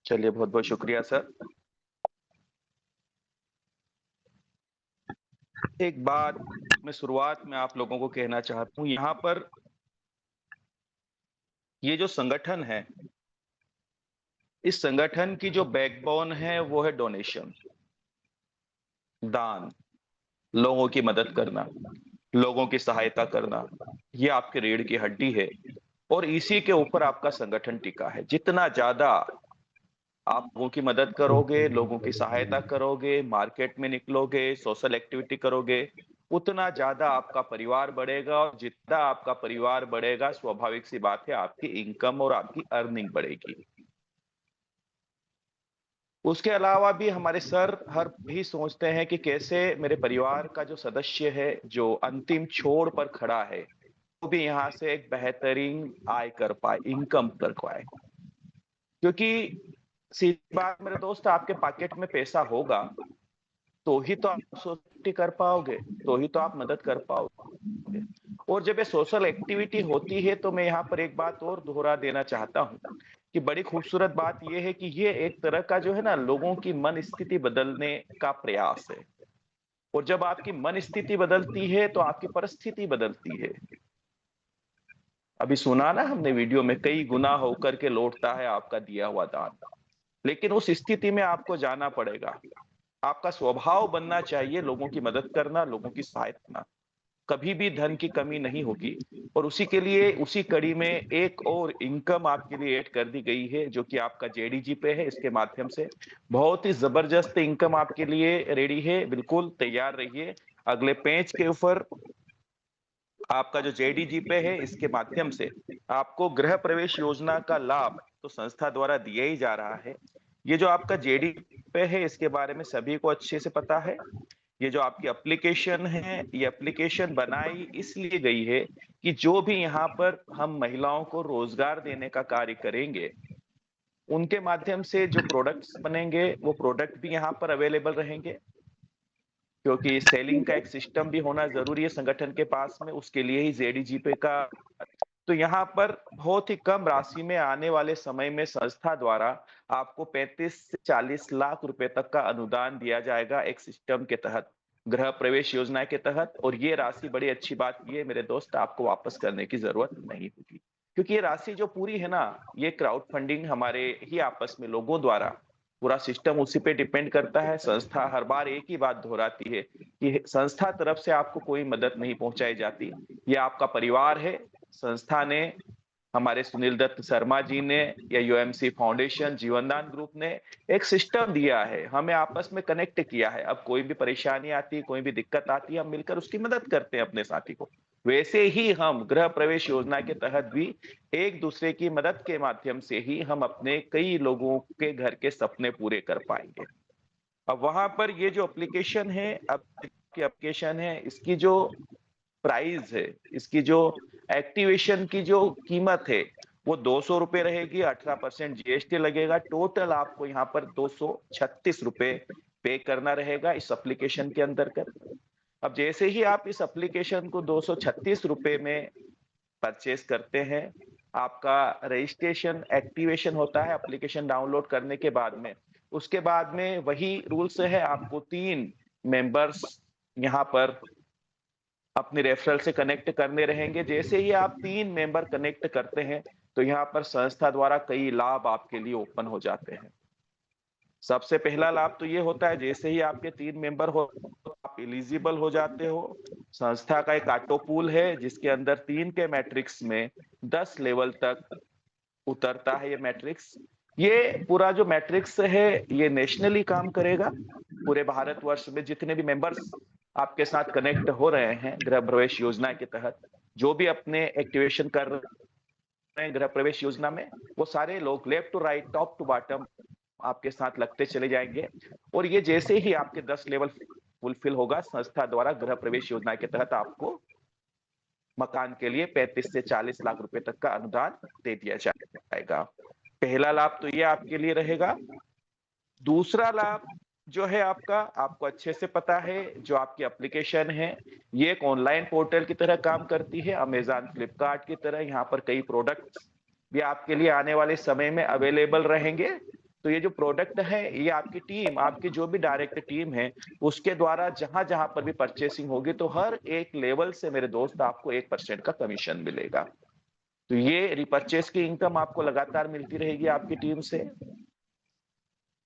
चलिए, बहुत बहुत शुक्रिया सर। एक बात मैं शुरुआत में आप लोगों को कहना चाहता हूँ, यहाँ पर ये जो संगठन है, इस संगठन की जो बैकबोन है वो है डोनेशन, दान, लोगों की मदद करना, लोगों की सहायता करना। ये आपके रीढ़ की हड्डी है और इसी के ऊपर आपका संगठन टिका है। जितना ज्यादा आप लोगों की मदद करोगे, लोगों की सहायता करोगे, मार्केट में निकलोगे, सोशल एक्टिविटी करोगे, उतना ज्यादा आपका परिवार बढ़ेगा, और जितना आपका परिवार बढ़ेगा, स्वाभाविक सी बात है, आपकी इनकम और आपकी अर्निंग बढ़ेगी। उसके अलावा भी हमारे सर हर भी सोचते हैं कि कैसे मेरे परिवार का जो सदस्य है, जो अंतिम छोर पर खड़ा है, वो भी यहाँ से एक बेहतरीन आय कर पाए, इनकम कर पाए। क्योंकि सीधी बात मेरे दोस्त, आपके पॉकेट में पैसा होगा तो ही तो आप सोसाइटी कर पाओगे, तो ही तो आप मदद कर पाओगे। और जब ये सोशल एक्टिविटी होती है तो मैं यहाँ पर एक बात और दोहरा देना चाहता हूँ कि बड़ी खूबसूरत बात यह है कि ये एक तरह का जो है ना, लोगों की मन स्थिति बदलने का प्रयास है। और जब आपकी मन स्थिति बदलती है तो आपकी परिस्थिति बदलती है। अभी सुना ना हमने वीडियो में, कई गुना होकर के लौटता है आपका दिया हुआ दान। लेकिन उस स्थिति में आपको जाना पड़ेगा। आपका स्वभाव बनना चाहिए लोगों की मदद करना, लोगों की सहायता करना। कभी भी धन की कमी नहीं होगी। और उसी के लिए उसी कड़ी में एक और इनकम आपके लिए ऐड कर दी गई है, जो कि आपका जेडीजी पे है। इसके माध्यम से बहुत ही जबरदस्त इनकम आपके लिए रेडी है। बिल्कुल तैयार रहिए। अगले पेज के ऊपर आपका जो जेडीजी पे है, इसके माध्यम से आपको गृह प्रवेश योजना का लाभ तो संस्था द्वारा दिया ही जा रहा है। ये जो आपका जेडी पे है, इसके बारे में सभी को अच्छे से पता है। ये जो आपकी एप्लीकेशन है, ये एप्लीकेशन बनाई इसलिए गई है कि जो भी यहाँ पर हम महिलाओं को रोजगार देने का कार्य करेंगे, उनके माध्यम से जो प्रोडक्ट्स बनेंगे, वो प्रोडक्ट भी यहाँ पर अवेलेबल रहेंगे। क्योंकि सेलिंग का एक सिस्टम भी होना जरूरी है संगठन के पास में, उसके लिए ही जेडीजीपे का। तो यहाँ पर बहुत ही कम राशि में आने वाले समय में संस्था द्वारा आपको 35 से 40 लाख रुपए तक का अनुदान दिया जाएगा, एक सिस्टम के तहत, गृह प्रवेश योजना के तहत। और ये राशि, बड़ी अच्छी बात ये मेरे दोस्त, आपको वापस करने की जरूरत नहीं होगी। क्योंकि ये राशि जो पूरी है ना, ये क्राउड फंडिंग हमारे ही आपस में लोगों द्वारा, पूरा सिस्टम उसी पे डिपेंड करता है। संस्था हर बार एक ही बात दोहराती है कि संस्था तरफ से आपको कोई मदद नहीं पहुंचाई जाती। ये आपका परिवार है। संस्था ने, हमारे सुनील दत्त शर्मा जी ने, या यूएमसी फाउंडेशन, जीवनदान ग्रुप ने एक सिस्टम दिया है, हमें आपस में कनेक्ट किया है। अब कोई भी परेशानी आती है, कोई भी दिक्कत आती है, हम मिलकर उसकी मदद करते हैं अपने साथी को। वैसे ही हम गृह प्रवेश योजना के तहत भी एक दूसरे की मदद के माध्यम से ही हम अपने कई लोगों के घर के सपने पूरे कर पाएंगे। अब वहां पर ये जो एप्लीकेशन है, अब की एप्लीकेशन है, इसकी जो प्राइस है, इसकी जो एक्टिवेशन की जो कीमत है, वो 200 रुपये रहेगी। 18% जीएसटी लगेगा। टोटल आपको यहाँ पर 236 रुपये पे करना रहेगा इस एप्लीकेशन के अंतर्गत। अब जैसे ही आप इस एप्लीकेशन को 236 रुपये में परचेस करते हैं, आपका रजिस्ट्रेशन एक्टिवेशन होता है एप्लीकेशन डाउनलोड करने के बाद में। उसके बाद में वही रूल्स है, आपको 3 मेंबर्स यहाँ पर अपने रेफरल से कनेक्ट करने रहेंगे। जैसे ही आप 3 मेंबर कनेक्ट करते हैं, तो यहाँ पर संस्था द्वारा कई लाभ आपके लिए ओपन हो जाते हैं। सबसे पहला लाभ तो ये होता है, जैसे ही आपके 3 मेंबर हो, आप एलिजिबल हो जाते हो। संस्था का एक ऑटो पूल है, जिसके अंदर 3 के मैट्रिक्स में 10 लेवल तक उतरता है ये मैट्रिक्स। ये पूरा जो मैट्रिक्स है, ये नेशनली काम करेगा। पूरे भारतवर्ष में जितने भी मेंबर्स आपके साथ कनेक्ट हो रहे हैं गृह प्रवेश योजना के तहत, जो भी अपने एक्टिवेशन कर रहे हैं गृह प्रवेश योजना में, वो सारे लोग left to right, top to bottom आपके साथ लगते चले जाएंगे। और ये जैसे ही आपके 10 लेवल फुलफिल होगा, संस्था द्वारा गृह प्रवेश योजना के तहत आपको मकान के लिए 35 से 40 लाख रुपए तक का अनुदान दे दिया जाएगा। पहला लाभ तो ये आपके लिए रहेगा। दूसरा लाभ जो है आपका, आपको अच्छे से पता है, जो आपकी एप्लीकेशन है, ये एक ऑनलाइन पोर्टल की तरह काम करती है, अमेजॉन फ्लिपकार्ट की तरह। यहाँ पर कई प्रोडक्ट्स भी आपके लिए आने वाले समय में अवेलेबल रहेंगे। तो ये जो प्रोडक्ट है, ये आपकी टीम, आपकी जो भी डायरेक्ट टीम है, उसके द्वारा जहाँ-जहाँ पर भी परचेसिंग होगी, तो हर एक लेवल से मेरे दोस्त आपको 1% का कमीशन मिलेगा। तो ये रिपर्चेज़ की इनकम आपको लगातार मिलती रहेगी आपकी टीम से।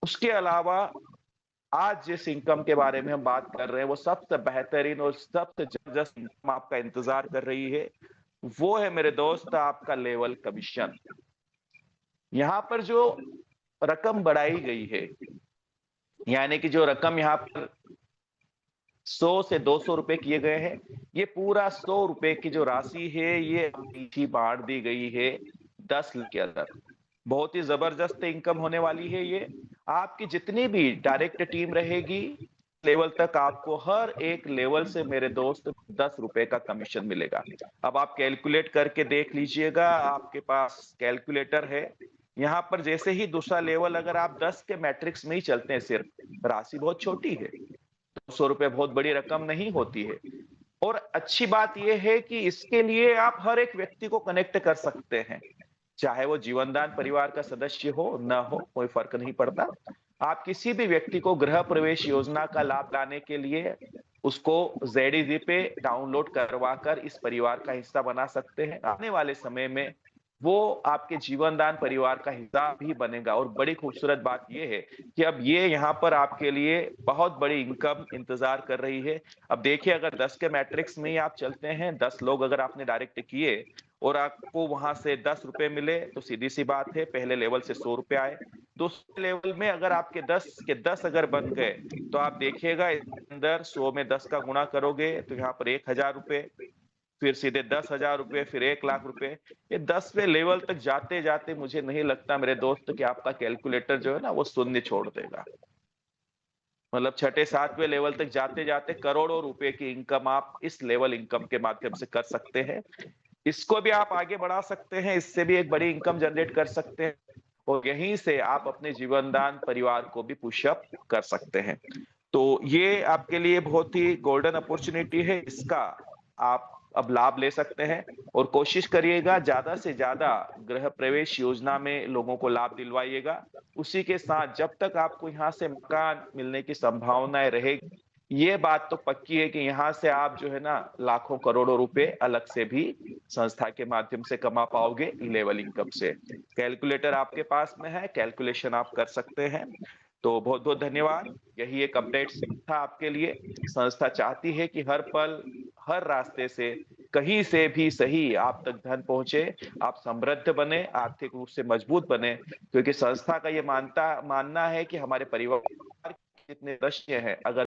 उसके अलावा आज जिस इनकम के बारे में हम बात कर रहे हैं, वो सबसे बेहतरीन और सबसे ज़बरदस्त इनकम आपका इंतज़ार कर रही है, वो है मेरे दोस्त आपका लेवल कमीशन। यहाँ पर जो रकम बढ़ाई गई है, यानी कि जो रकम यहाँ पर 100 से 200 रुपए किए गए हैं, ये पूरा 100 रुपए की जो राशि है, ये नीचे बाँट दी गई है 10 के अंदर। बहुत ही ज़बरदस्त इनकम होने वाली है ये। आपकी जितनी भी डायरेक्ट टीम रहेगी, लेवल तक आपको हर एक लेवल से मेरे दोस्त 10 रुपए का कमीशन मिलेगा। अब आप कैलकुलेट करके देख लीजिएगा, आपके पास कैलकुलेटर है। यहाँ पर जैसे ही दूसरा लेवल अगर आप 10 के मैट्रिक्स में ही चलते हैं सिर्फ, राशि बहुत छोटी है। 200 रुपए बहुत बड़ी रकम नहीं होती है। और अच्छी बात ये है कि इसके लिए आप हर एक व्यक्ति को कनेक्ट कर सकते हैं। चाहे वो जीवनदान परिवार का सदस्य हो, ना हो, कोई फ़र्क नहीं पड़ता। आप किसी भी व्यक्ति को गृह प्रवेश योजना का लाभ लाने के लिए उसको ज़ेडीज़ी पे डाउनलोड करवा कर इस परिवार का हिस्सा बना सकते हैं। आने वाले समय में वो आपके जीवनदान परिवार का हिस्सा भी बनेगा और बड़ी खूबसूरत बात ये है कि अब ये यहाँ पर आपके लिए बहुत बड़ी इनकम इंतज़ार कर रही है। अब देखिए अगर 10 के मैट्रिक्स में ही आप चलते हैं, 10 लोग अगर आपने डायरेक्ट किए और आपको वहां से 10 रुपए मिले तो सीधी सी बात है पहले लेवल से 100 रुपए आए। दूसरे लेवल में अगर आपके 10 के 10 अगर बन गए तो आप देखिएगा इसके अंदर 100 में 10 का गुणा करोगे तो यहाँ पर 1000 रुपए, फिर सीधे 10,000 रुपए, फिर 1 लाख रुपए। ये 10वें लेवल तक जाते जाते मुझे नहीं लगता मेरे दोस्त कि आपका कैलकुलेटर जो है ना वो शून्य छोड़ देगा। मतलब छठे सातवें लेवल तक जाते जाते करोड़ों रुपए की इनकम आप इस लेवल इनकम के माध्यम से कर सकते हैं। इसको भी आप आगे बढ़ा सकते हैं, इससे भी एक बड़ी इनकम जनरेट कर सकते हैं और यहीं से आप अपने जीवनदान परिवार को भी पुश अप कर सकते हैं। तो ये आपके लिए बहुत ही गोल्डन अपॉर्च्युनिटी है, इसका आप अब लाभ ले सकते हैं और कोशिश करिएगा ज़्यादा से ज़्यादा गृह प्रवेश योजना में लोगों को लाभ दिलवाइएगा। उसी के साथ जब तक आपको यहाँ से मकान मिलने की संभावनाएँ रहेगी, ये बात तो पक्की है कि यहाँ से आप जो है ना लाखों करोड़ों रुपए अलग से भी संस्था के माध्यम से कमा पाओगे लेवल इनकम से। कैलकुलेटर आपके पास में है, कैलकुलेशन आप कर सकते हैं। तो बहुत-बहुत धन्यवाद। यही एक अपडेट था आपके लिए। संस्था चाहती है कि हर पल, हर रास्ते से, कहीं से भी सही आप तक धन पहुँचे, आप समृद्ध बने, आर्थिक रूप से मजबूत बने, क्योंकि संस्था का ये मानना है कि हमारे परिवार जितने सदस्य हैं, अगर